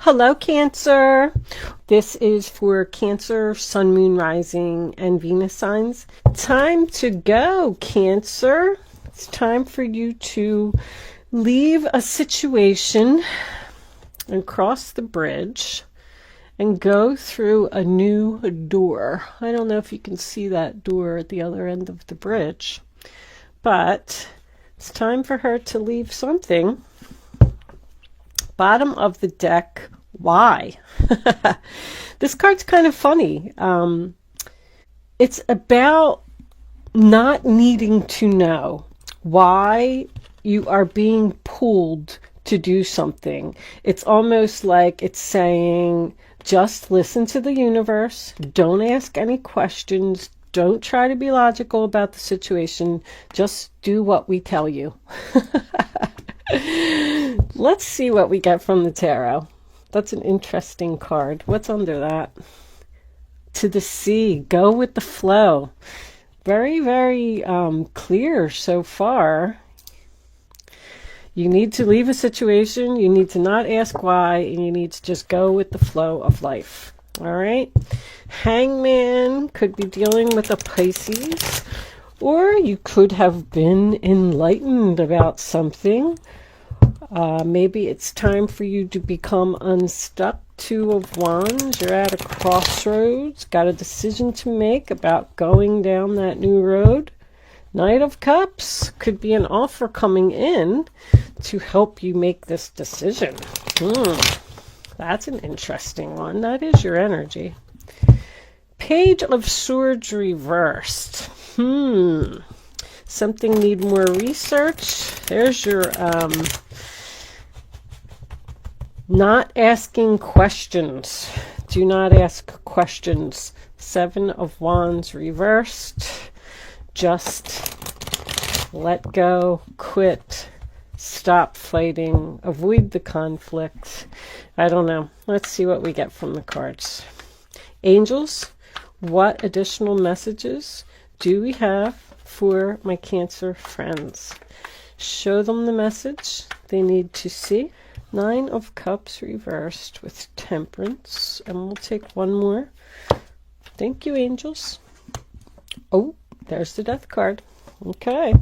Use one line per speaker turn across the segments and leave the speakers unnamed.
Hello, Cancer. This is for Cancer, Sun, Moon, Rising, and Venus signs. Time to go, Cancer. It's time for you to leave a situation and cross the bridge and go through a new door. I don't know if you can see that door at the other end of the bridge, but it's time for her to leave something. Bottom of the deck, why? This card's kind of funny. It's about not needing to know why you are being pulled to do something. It's almost like it's saying, just listen to the universe. Don't ask any questions. Don't try to be logical about the situation. Just do what we tell you. Let's see what we get from the tarot. That's an interesting card. What's under that? To the sea. Go with the flow. Very, very clear so far. You need to leave a situation. You need to not ask why. And you need to just go with the flow of life. All right? Hangman could be dealing with a Pisces. Or you could have been enlightened about something. Maybe it's time for you to become unstuck. Two of Wands. You're at a crossroads. Got a decision to make about going down that new road. Knight of Cups. Could be an offer coming in to help you make this decision. That's an interesting one. That is your energy. Page of Swords reversed. Something need more research. There's your not asking questions. Do not ask questions. Seven of Wands reversed. Just let go, quit, stop fighting, avoid the conflict. I don't know. Let's see what we get from the cards. Angels, what additional messages do we have for my Cancer friends? Show them the message they need to see. Nine of Cups reversed with Temperance. And we'll take one more. Thank you, angels. Oh, there's the Death card. Okay.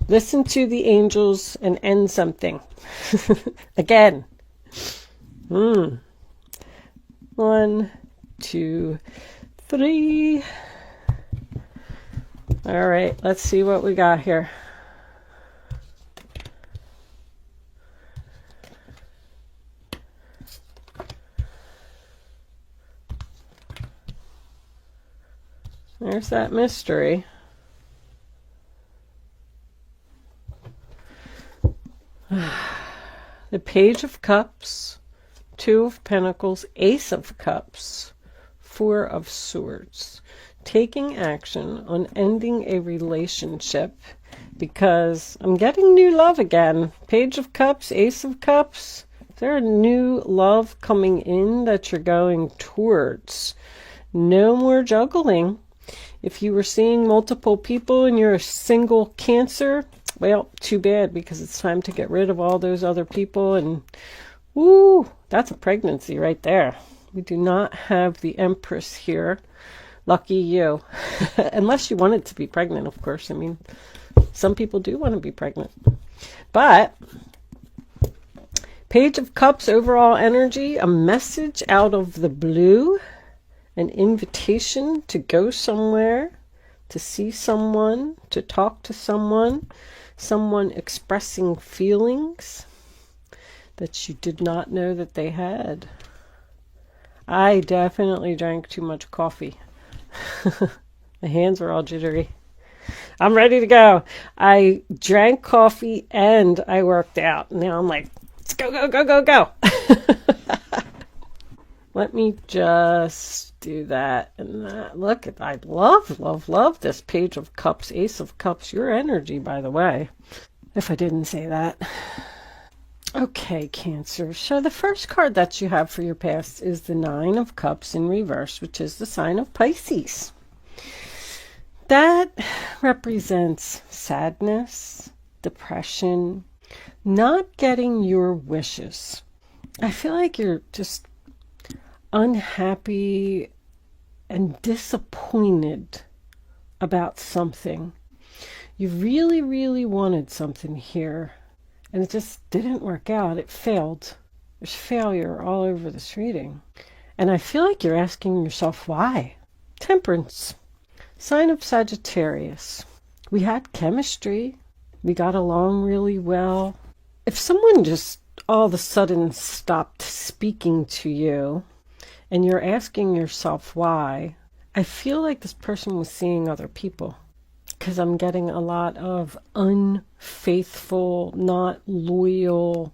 Listen to the angels and end something. Again. 1, 2, 3. All right, let's see what we got here. There's that mystery. The Page of Cups, Two of Pentacles, Ace of Cups, Four of Swords. Taking action on ending a relationship because I'm getting new love again. Page of Cups, Ace of Cups. Is there a new love coming in that you're going towards? No more juggling. If you were seeing multiple people and you're a single Cancer, well, too bad, because it's time to get rid of all those other people. And woo, that's a pregnancy right there. We do not have the Empress here. Lucky you. Unless you wanted to be pregnant, of course. I mean, some people do want to be pregnant. But Page of Cups, overall energy, a message out of the blue. An invitation to go somewhere, to see someone, to talk to someone, someone expressing feelings that you did not know that they had. I definitely drank too much coffee. My hands are all jittery. I'm ready to go. I drank coffee and I worked out. Now I'm like, let's go, go, go, go, go. Let me just do that and that. Look, I love, love, love this Page of Cups, Ace of Cups. Your energy, by the way, if I didn't say that. Okay, Cancer. So the first card that you have for your past is the Nine of Cups in reverse, which is the sign of Pisces. That represents sadness, depression, not getting your wishes. I feel like you're just unhappy and disappointed about something. You really, really wanted something here, and it just didn't work out. It failed. There's failure all over this reading. And I feel like you're asking yourself why. Temperance, sign of Sagittarius. We had chemistry. We got along really well. If someone just all of a sudden stopped speaking to you and you're asking yourself why, I feel like this person was seeing other people, because I'm getting a lot of unfaithful, not loyal.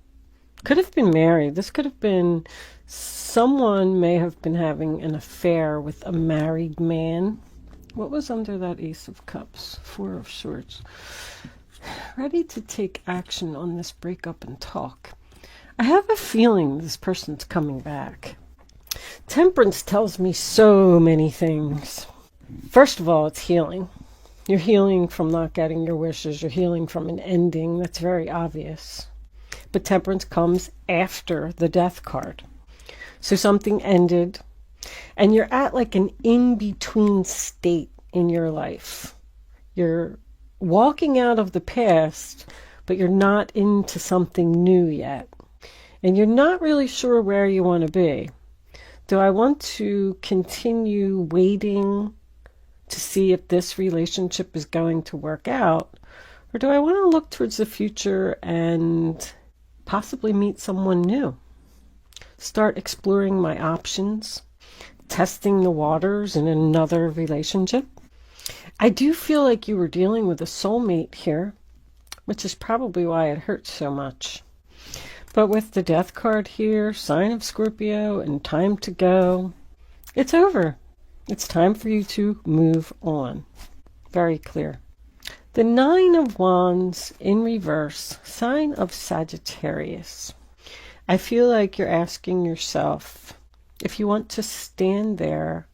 Could have been married. This could have been someone may have been having an affair with a married man. What was under that Ace of Cups? Four of Swords. Ready to take action on this breakup and talk. I have a feeling this person's coming back. Temperance tells me so many things. First of all, it's healing. You're healing from not getting your wishes. You're healing from an ending. That's very obvious. But temperance comes after the death card. So something ended, and you're at like an in-between state in your life. You're walking out of the past, but you're not into something new yet. And you're not really sure where you want to be. Do I want to continue waiting to see if this relationship is going to work out? Or do I want to look towards the future and possibly meet someone new? Start exploring my options, testing the waters in another relationship. I do feel like you were dealing with a soulmate here, which is probably why it hurts so much. But with the death card here, sign of Scorpio, and time to go, it's over. It's time for you to move on. Very clear. The Nine of Wands in reverse, sign of Sagittarius. I feel like you're asking yourself if you want to stand there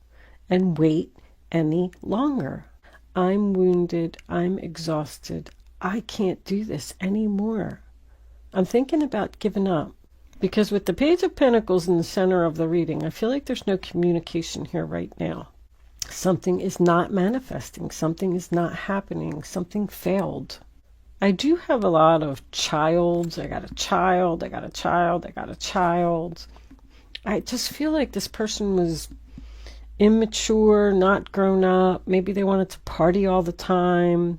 and wait any longer. I'm wounded. I'm exhausted. I can't do this anymore. I'm thinking about giving up, because with the Page of Pentacles in the center of the reading, I feel like there's no communication here right now. Something is not manifesting. Something is not happening. Something failed. I do have a lot of childs. I got a child. I got a child. I got a child. I just feel like this person was immature, not grown up. Maybe they wanted to party all the time.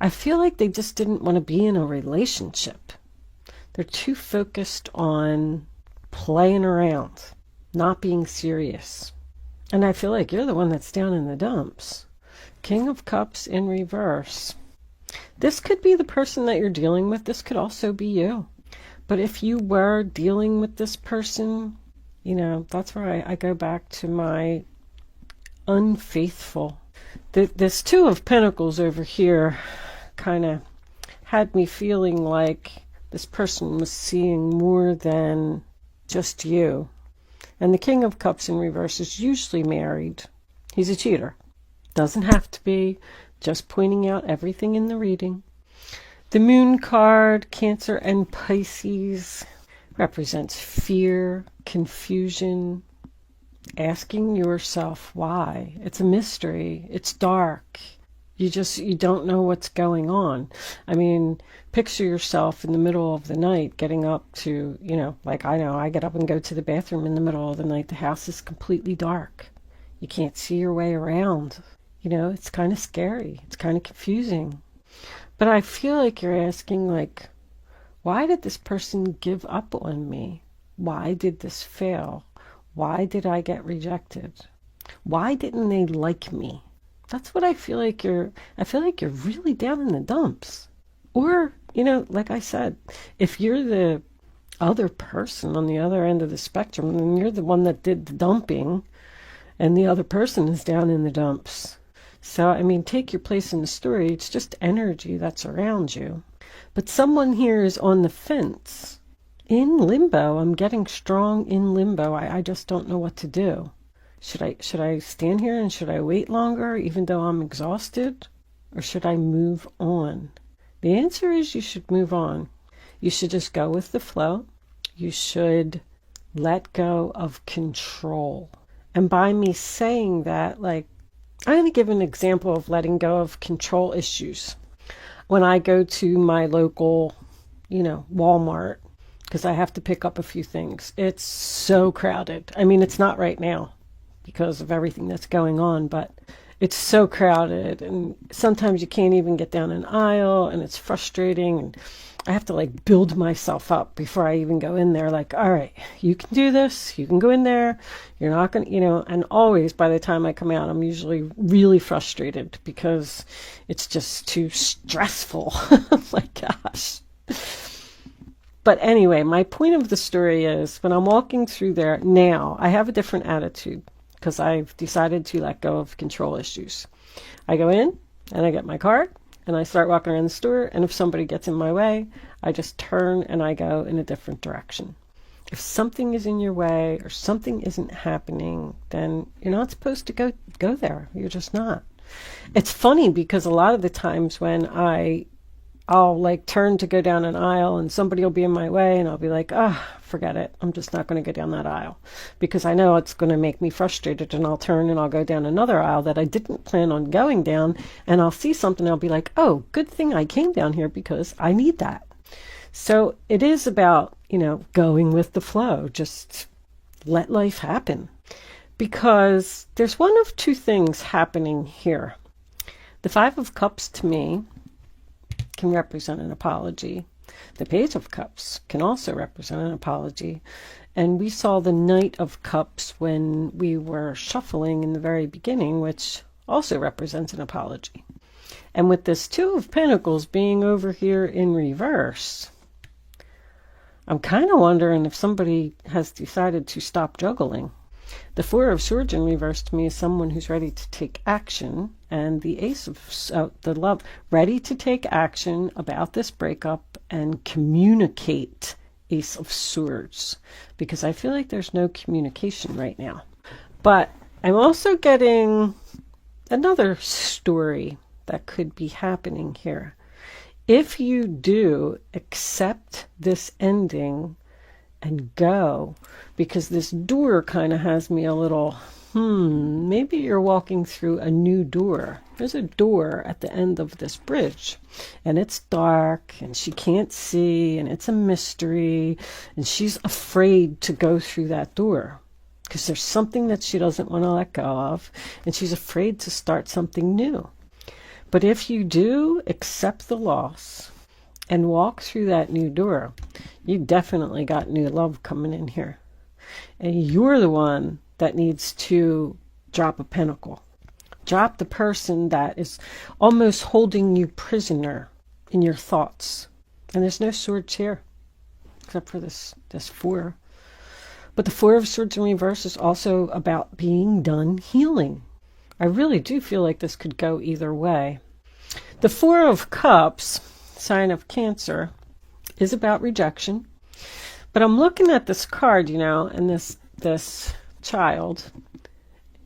I feel like they just didn't want to be in a relationship. They're too focused on playing around, not being serious. And I feel like you're the one that's down in the dumps. King of Cups in reverse. This could be the person that you're dealing with. This could also be you. But if you were dealing with this person, you know, that's where I go back to my unfaithful. This Two of Pentacles over here kind of had me feeling like this person was seeing more than just you. And the King of Cups in reverse is usually married. He's a cheater. Doesn't have to be. Just pointing out everything in the reading. The Moon card, Cancer and Pisces, represents fear, confusion, asking yourself why. It's a mystery. It's dark. You don't know what's going on. I mean, picture yourself in the middle of the night getting up to, like I know, I get up and go to the bathroom in the middle of the night. The house is completely dark. You can't see your way around. It's kind of scary. It's kind of confusing. But I feel like you're asking, like, why did this person give up on me? Why did this fail? Why did I get rejected? Why didn't they like me? That's what I feel like I feel like you're really down in the dumps. Or, like I said, if you're the other person on the other end of the spectrum, then you're the one that did the dumping and the other person is down in the dumps. So, I mean, take your place in the story. It's just energy that's around you. But someone here is on the fence. In limbo. I'm getting strong in limbo. I just don't know what to do. Should I stand here and should I wait longer even though I'm exhausted? Or should I move on? The answer is you should move on. You should just go with the flow. you should let go of control. And by me saying that, like, I'm going to give an example of letting go of control issues. When I go to my local, Walmart, because I have to pick up a few things, it's so crowded. I mean, it's not right now because of everything that's going on, but it's so crowded, and sometimes you can't even get down an aisle, and it's frustrating, and I have to like build myself up before I even go in there. Like, all right, you can do this. You can go in there. You're not going to, and always by the time I come out, I'm usually really frustrated because it's just too stressful. Oh my gosh. But anyway, my point of the story is when I'm walking through there now, I have a different attitude because I've decided to let go of control issues. I go in and I get my card. And I start walking around the store, and if somebody gets in my way, I just turn and I go in a different direction. If something is in your way or something isn't happening, then you're not supposed to go there. You're just not. It's funny because a lot of the times when I'll like turn to go down an aisle and somebody will be in my way, and I'll be like, forget it. I'm just not going to go down that aisle because I know it's going to make me frustrated, and I'll turn and I'll go down another aisle that I didn't plan on going down, and I'll see something. I'll be like, oh, good thing I came down here because I need that. So it is about, going with the flow. Just let life happen, because there's one of two things happening here. The Five of Cups to me can represent an apology. The Page of Cups can also represent an apology. And we saw the Knight of Cups when we were shuffling in the very beginning, which also represents an apology. And with this Two of Pentacles being over here in reverse, I'm kind of wondering if somebody has decided to stop juggling. The Four of Swords in reverse to me is someone who's ready to take action, and the Ace of the Love, ready to take action about this breakup and communicate. Ace of Swords, because I feel like there's no communication right now. But I'm also getting another story that could be happening here. If you do accept this ending and go, because this door kind of has me a little, maybe you're walking through a new door. There's a door at the end of this bridge, and it's dark, and she can't see, and it's a mystery, and she's afraid to go through that door because there's something that she doesn't want to let go of, and she's afraid to start something new. But if you do accept the loss and walk through that new door, you definitely got new love coming in here. And you're the one that needs to drop a pentacle. Drop the person that is almost holding you prisoner in your thoughts. And there's no swords here, except for this four. But the Four of Swords in reverse is also about being done healing. I really do feel like this could go either way. The Four of Cups, sign of Cancer, is about rejection. But I'm looking at this card, and this child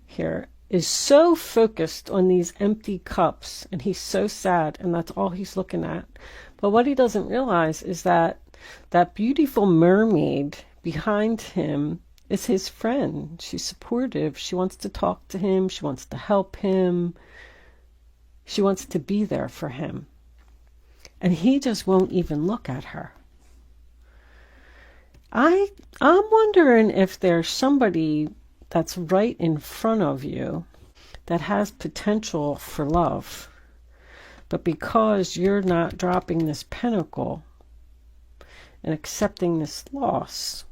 here is so focused on these empty cups, and he's so sad, and that's all he's looking at. But what he doesn't realize is that that beautiful mermaid behind him is his friend. She's supportive. She wants to talk to him. She wants to help him. She wants to be there for him. And he just won't even look at her. I'm wondering if there's somebody that's right in front of you that has potential for love. But because you're not dropping this pentacle and accepting this loss,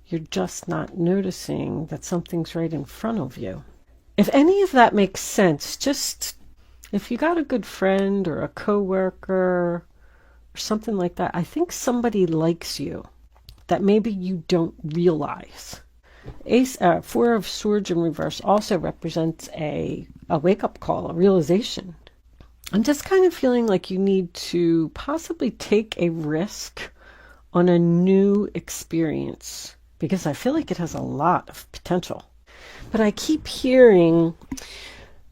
you're just not noticing that something's right in front of you. If any of that makes sense, just if you got a good friend or a coworker or something like that, I think somebody likes you that maybe you don't realize. Four of Swords in reverse also represents a wake-up call, a realization. I'm just kind of feeling like you need to possibly take a risk on a new experience, because I feel like it has a lot of potential. But I keep hearing,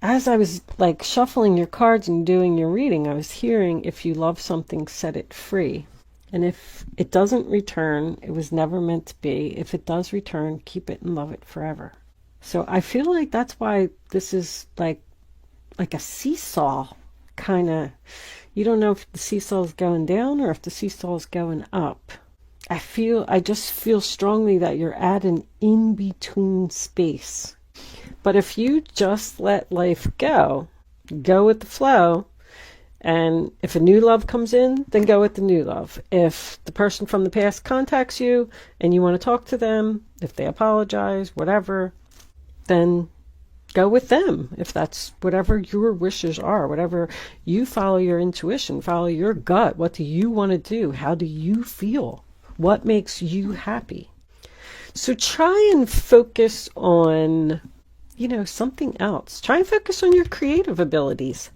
as I was like shuffling your cards and doing your reading, I was hearing, if you love something, set it free. And if it doesn't return, it was never meant to be. If it does return, keep it and love it forever. So I feel like that's why this is like a seesaw kind of. You don't know if the seesaw is going down or if the seesaw is going up. I just feel strongly that you're at an in-between space. But if you just let life go with the flow, and if a new love comes in, then go with the new love. If the person from the past contacts you and you want to talk to them, if they apologize, whatever, then go with them. If that's whatever your wishes are, whatever you follow your intuition, follow your gut. What do you want to do? How do you feel? What makes you happy? So try and focus on, something else. Try and focus on your creative abilities.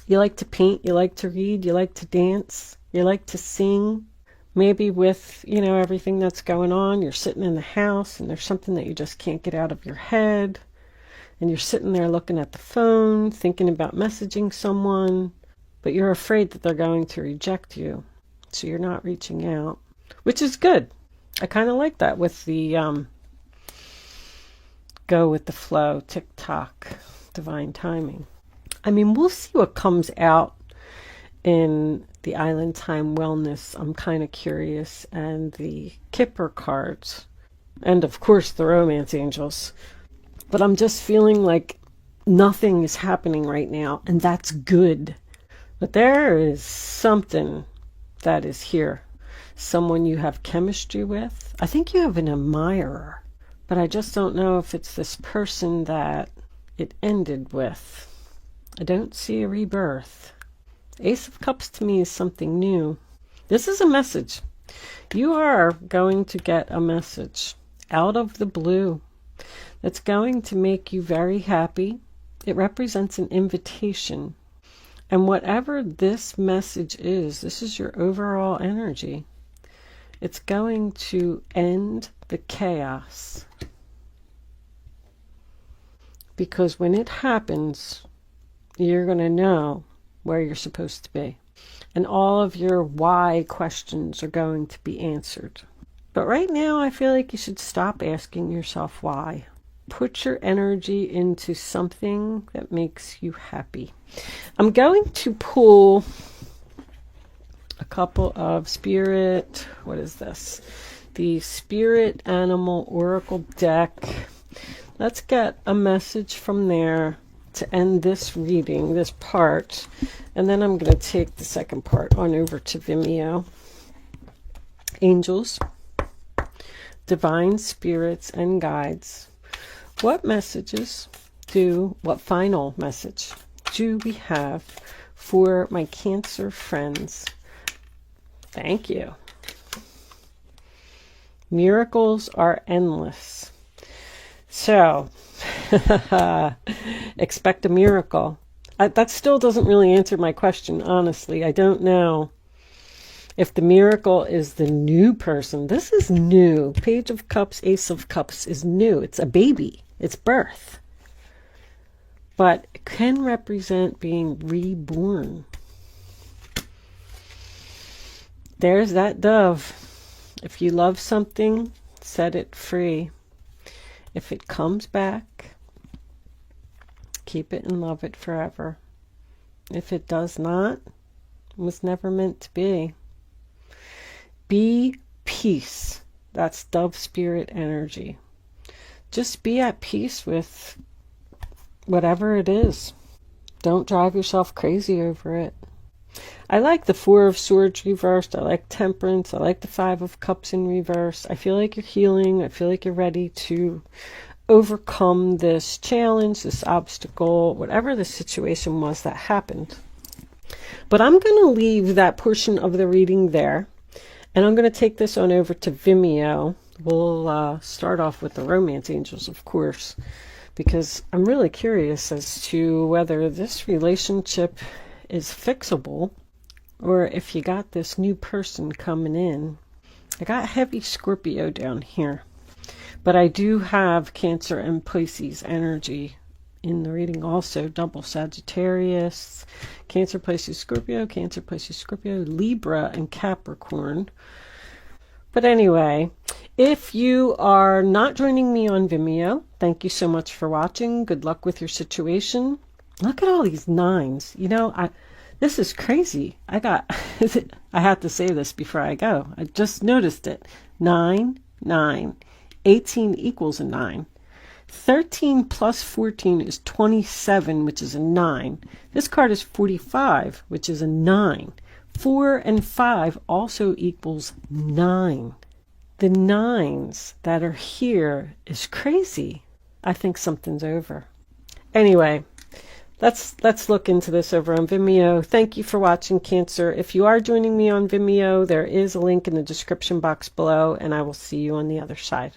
You like to paint, you like to read, you like to dance, you like to sing. Maybe with, everything that's going on, you're sitting in the house and there's something that you just can't get out of your head. And you're sitting there looking at the phone, thinking about messaging someone, but you're afraid that they're going to reject you. So you're not reaching out, which is good. I kind of like that with the go with the flow, tick-tock, divine timing. I mean, we'll see what comes out in the Island Time Wellness. I'm kind of curious. And the Kipper cards. And, of course, the Romance Angels. But I'm just feeling like nothing is happening right now. And that's good. But there is something that is here. Someone you have chemistry with. I think you have an admirer. But I just don't know if it's this person that it ended with. I don't see a rebirth. Ace of Cups to me is something new. This is a message. You are going to get a message out of the blue that's going to make you very happy. It represents an invitation. And whatever this message is, this is your overall energy. It's going to end the chaos. Because when it happens, you're going to know where you're supposed to be. And all of your why questions are going to be answered. But right now, I feel like you should stop asking yourself why. Put your energy into something that makes you happy. I'm going to pull a couple of spirit, what is this? The Spirit Animal Oracle deck. Let's get a message from there to end this reading, this part, and then I'm going to take the second part on over to Vimeo. Angels, divine spirits and guides, what final message do we have for my Cancer friends? Thank you. Miracles are endless. So, expect a miracle. That still doesn't really answer my question, honestly. I don't know if the miracle is the new person. This is new. Page of Cups, Ace of Cups is new. It's a baby. It's birth. But it can represent being reborn. There's that dove. If you love something, set it free. If it comes back, keep it and love it forever. If it does not, it was never meant to be. Be peace. That's dove spirit energy. Just be at peace with whatever it is. Don't drive yourself crazy over it. I like the Four of Swords reversed. I like Temperance. I like the Five of Cups in reverse. I feel like you're healing. I feel like you're ready to overcome this challenge, this obstacle, whatever the situation was that happened. But I'm going to leave that portion of the reading there. And I'm going to take this on over to Vimeo. We'll start off with the Romance Angels, of course, because I'm really curious as to whether this relationship is fixable or if you got this new person coming in. I got heavy Scorpio down here, but I do have Cancer and Pisces energy in the reading also. Double Sagittarius, Cancer, Pisces, Scorpio, Cancer, Pisces, Scorpio, Libra, and Capricorn. But anyway, if you are not joining me on Vimeo, thank you so much for watching. Good luck with your situation. Look at all these nines. You know, this is crazy. I have to say this before I go. I just noticed it. 9, 9. 18 equals a 9. 13 plus 14 is 27, which is a 9. This card is 45, which is a 9. 4 and 5 also equals 9. The nines that are here is crazy. I think something's over. Anyway, let's look into this over on Vimeo. Thank you for watching, Cancer. If you are joining me on Vimeo, there is a link in the description box below, and I will see you on the other side.